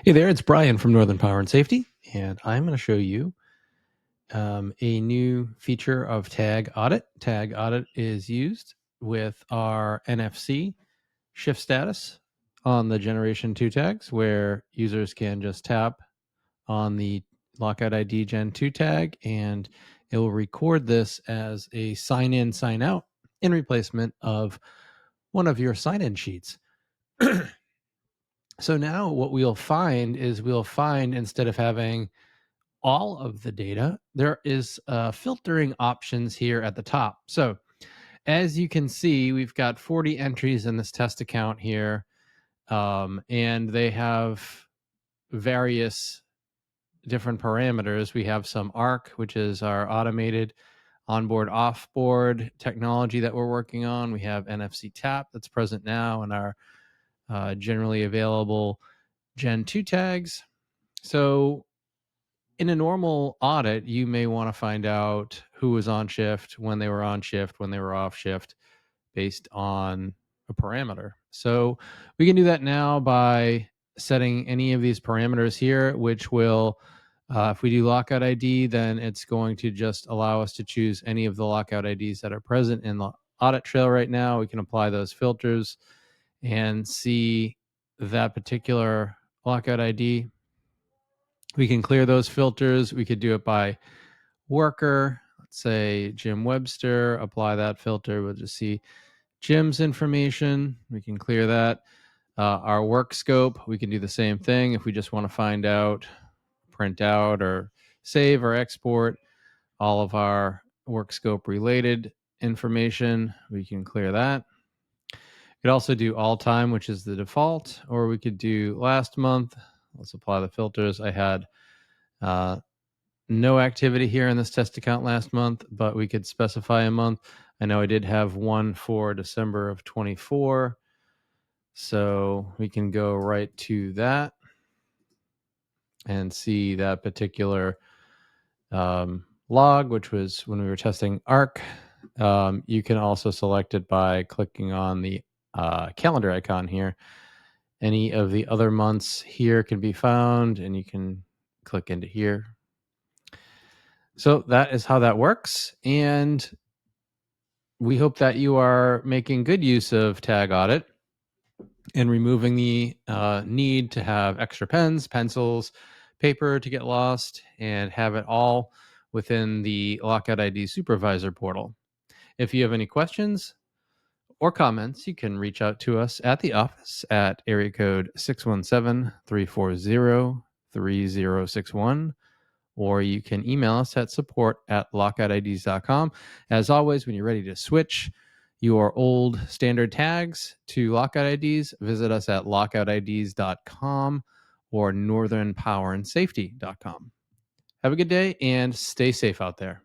Hey there, it's Brian from Northern Power and Safety, and I'm going to show you a new feature of Tag Audit. Tag Audit is used with our NFC shift status on the Generation 2 tags, where users can just tap on the Lockout ID Gen 2 tag, and it will record this as a sign in, sign out in replacement of one of your sign-in sheets. So now what we'll find is instead of having all of the data, there is filtering options here at the top. So as you can see, we've got 40 entries in this test account here, and they have various different parameters. We have some ARC, which is our automated onboard offboard technology that we're working on. We have NFC tap that's present now in our generally available Gen 2 tags. So in a normal audit, you may want to find out who was on shift, when they were on shift, when they were off shift, based on a parameter. So we can do that now by setting any of these parameters here, which will, if we do lockout ID, then it's going to just allow us to choose any of the lockout IDs that are present in the audit trail right now. We can apply those filters and see that particular lockout ID. We can clear those filters. We could do it by worker. Let's say Jim Webster, apply that filter. We'll just see Jim's information. We can clear that. Our work scope, we can do the same thing. If we just want to find out, print out or save or export all of our work scope related information, we can clear that. We could also do all time, which is the default, or we could do last month. Let's apply the filters. I had no activity here in this test account last month, but we could specify a month. I know I did have one for December of 24. So we can go right to that and see that particular log, which was when we were testing ARC. You can also select it by clicking on the calendar icon here. Any of the other months here can be found, and you can click into here. So that is how that works. And we hope that you are making good use of Tag Audit and removing the need to have extra pens, pencils, paper to get lost, and have it all within the Lockout ID Supervisor portal. If you have any questions or comments, you can reach out to us at the office at area code 617-340-3061, or you can email us at support@lockoutids.com. As always, when you're ready to switch your old standard tags to lockout IDs, visit us at lockoutids.com or northernpowerandsafety.com. Have a good day and stay safe out there.